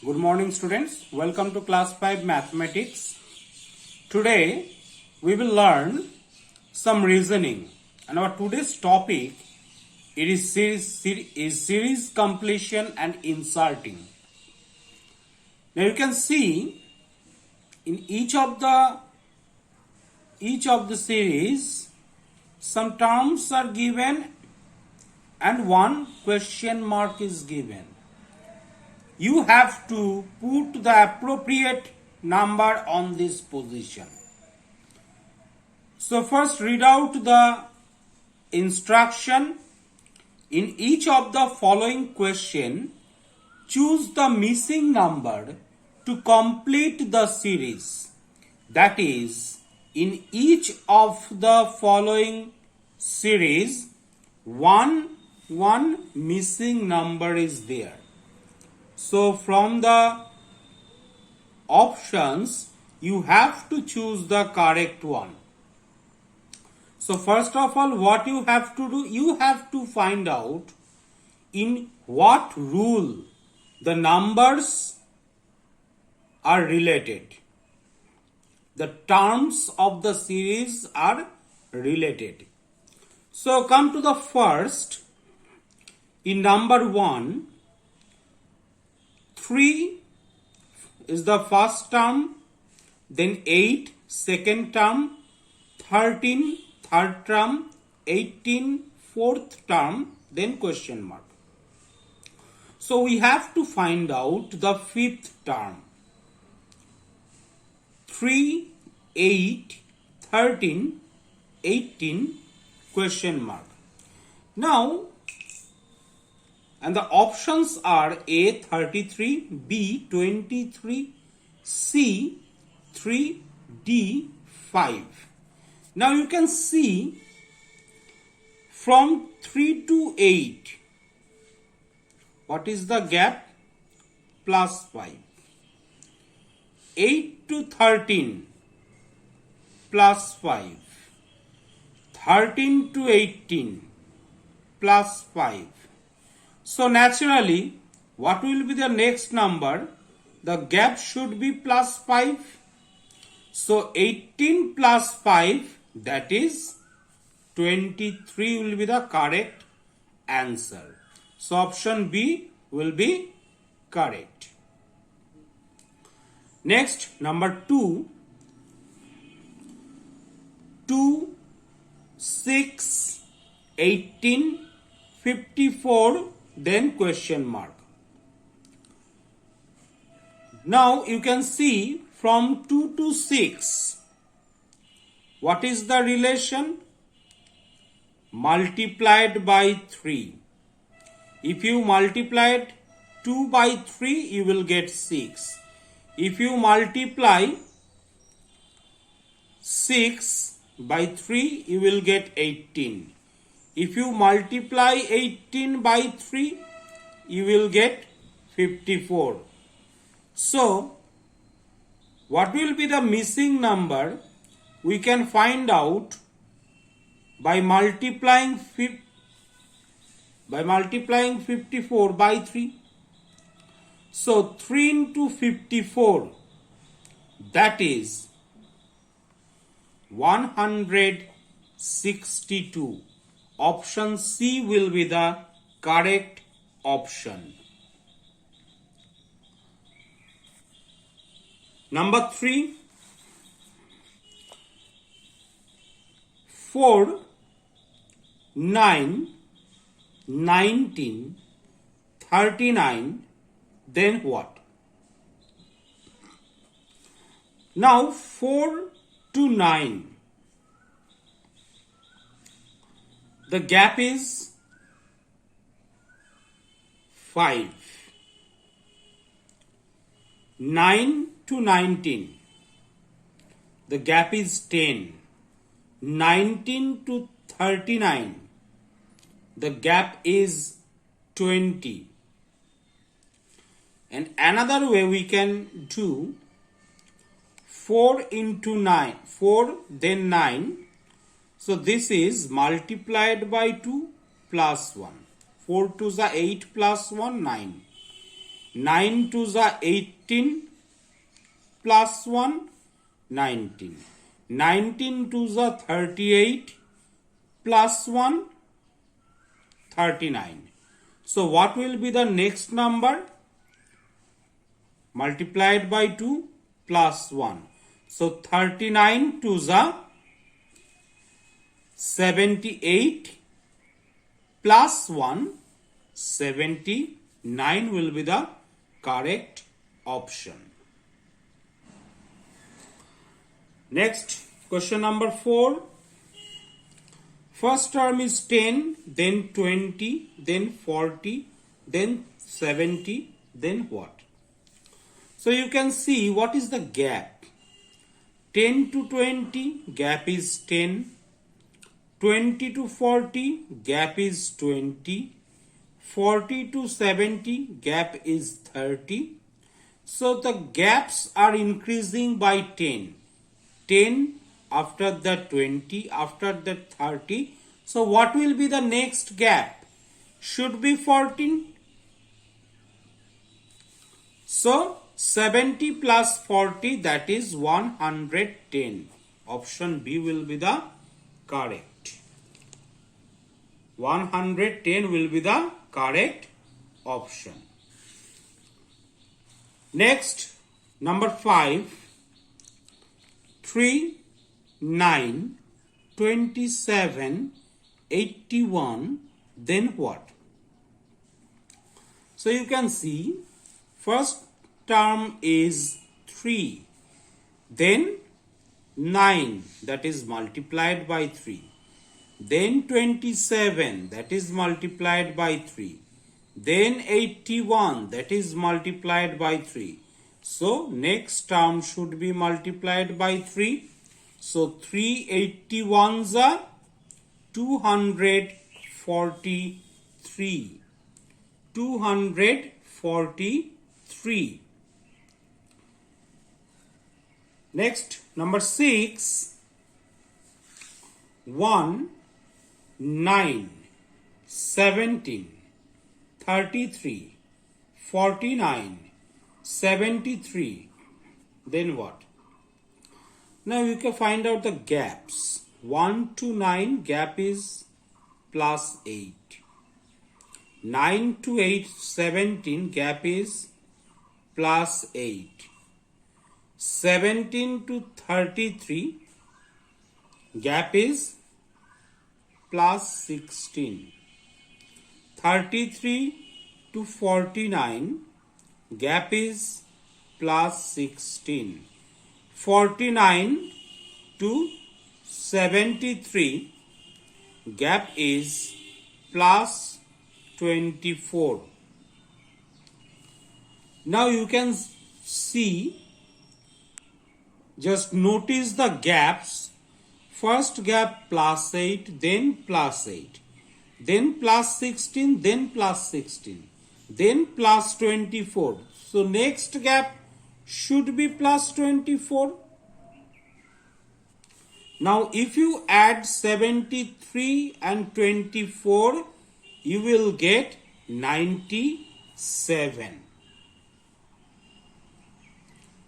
Good morning, students. Welcome to class 5 mathematics. Today we will learn some reasoning, and our today's topic is series completion and inserting. Now you can see in each of the series some terms are given and one question mark is given. You have to put the appropriate number on this position. So first read out the instruction. In each of the following question, choose the missing number to complete the series. That is, in each of the following series, one missing number is there. So from the options, you have to choose the correct one. So first of all, what you have to do, you have to find out in what rule the numbers are related. The terms of the series are related. So come to the first. In number 1, 3 is the first term, then 8 second term, 13 third term, 18 fourth term, then question mark. So we have to find out the fifth term. 3, 8, 13, 18, question mark. Now, and the options are A 33, B 23, C 3, D 5. Now you can see from 3 to 8, what is the gap? Plus 5. 8 to 13, plus 5. 13 to 18, plus 5. So naturally, what will be the next number? The gap should be plus 5. So 18 plus 5, that is 23 will be the correct answer. So option B will be correct. Next, number 2. 2, 6, 18, 54, then question mark. Now you can see from 2 to 6, what is the relation? Multiplied by 3. If you multiplied 2 by 3, you will get 6. If you multiply 6 by 3, you will get 18. If you multiply 18 by 3, you will get 54. So, what will be the missing number? We can find out by multiplying 54 by 3. So, 3 into 54, that is 162. Option C will be the correct option. Number 3, 4, 9, 19, 39, then what? Now 4 to 9. The gap is 5. 9 to 19. The gap is 10. 19 to 39. The gap is 20. And another way we can do 4 into 9. 4 then 9. So this is multiplied by 2 plus 1. 4 to the 8 plus 1, 9. 9 to the 18 plus 1, 19. 19 to the 38 plus 1, 39. So what will be the next number? Multiplied by 2 plus 1. So 39 to the 78 plus 1, 79 will be the correct option. Next, question number 4. First term is 10, then 20, then 40, then 70, then what? So you can see what is the gap. 10 to 20, gap is 10. 20 to 40, gap is 20. 40 to 70, gap is 30. So the gaps are increasing by 10. 10 after the 20, after the 30. So what will be the next gap? Should be 14. So 70 plus 40, that is 110. Option B will be the correct. 110 will be the correct option. Next, number 5. 3, 9, 27, 81, then what? So you can see first term is 3, then 9, that is multiplied by 3, then 27, that is multiplied by 3, then 81, that is multiplied by 3. So next term should be multiplied by 3. So 3 81s are 243. 243. Next, number 6. 1, 9, 17, 33, 49, 73. Then what? Now you can find out the gaps. 1 to 9, gap is plus 8. 9 to 17, gap is plus 8. 17 to 33, gap is plus 16. 33 to 49, gap is plus 16. 49 to 73, gap is plus 24. Now you can see, just notice the gaps. First gap plus 8, then plus 8, then plus 16, then plus 16, then plus 24. So next gap should be plus 24. Now if you add 73 and 24, you will get 97.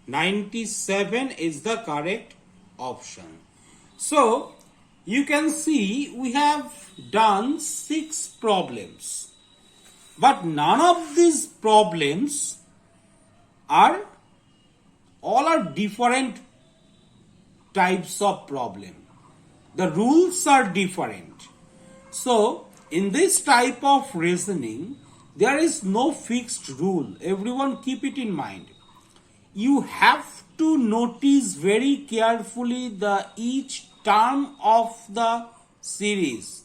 97 is the correct option. So you can see we have done 6 problems, but none of these problems are different types of problem. The rules are different. So in this type of reasoning, there is no fixed rule. Everyone keep it in mind. You have to notice very carefully the each term of the series.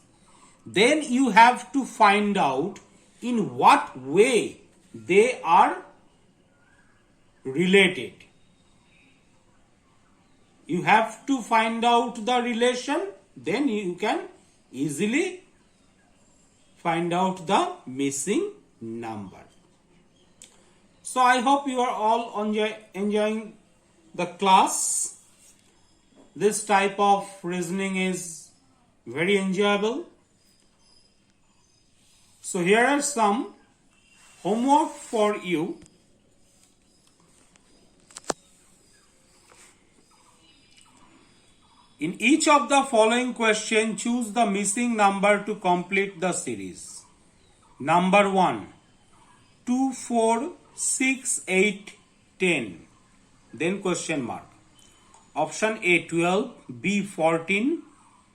Then you have to find out in what way they are related. You have to find out the relation, then you can easily find out the missing number. So I hope you are all enjoying the class. This type of reasoning is very enjoyable. So here are some homework for you. In each of the following question, choose the missing number to complete the series. Number 1, 2, 4, 6, 8, 10. Then question mark. Option A 12, B 14,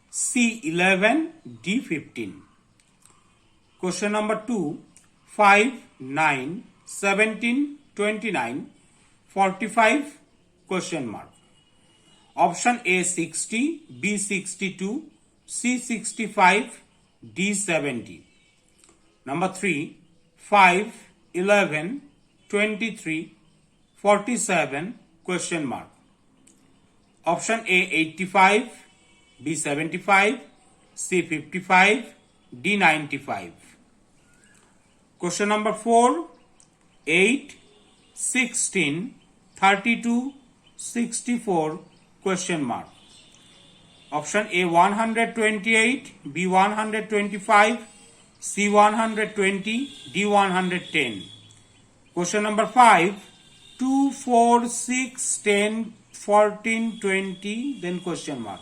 C 11, D 15. Question number 2, 5, 9, 17, 29, 45, question mark. Option A 60, B 62, C 65, D 70. Number 3, 5, 11, 23, 47, question mark. Option A 85, B 75, C 55, D 95. Question number 4, 8, 16, 32, 64, question mark. Option A 128, B 125, C 120, D 110. Question number 5, 2, 4, 6, 10, 14, 20, then question mark.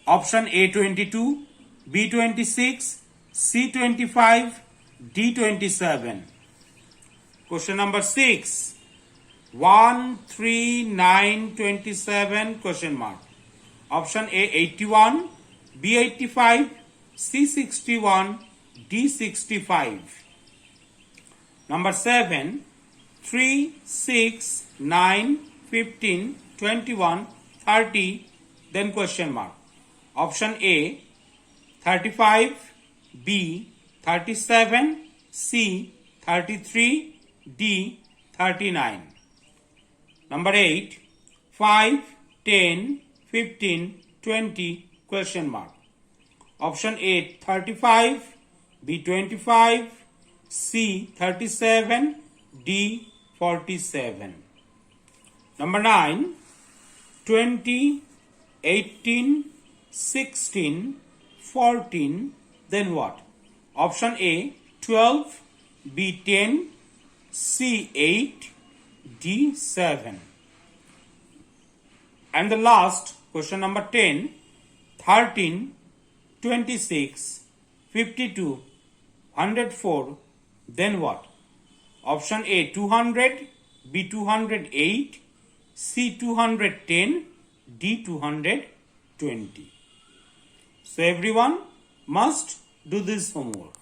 Option A 22, B 26, C 25, D 27. Question number 6, 1, 3, 9, 27, question mark. Option A 81, B 85, C 61, D 65. Number 7, 3, 6, 9, 15, 21, 30, then question mark. Option A 35, B 37, C 33, D 39. Number 8, 5, 10, 15, 20, question mark. Option A 35, B 25, C 37, D 47. Number 9, 20, 18, 16, 14, then what? Option A 12, B 10, C 8, D 7. And the last question number 10, 13, 26, 52, 104, then what? Option A 200, B 208, C 210, D 220. So everyone must do this homework.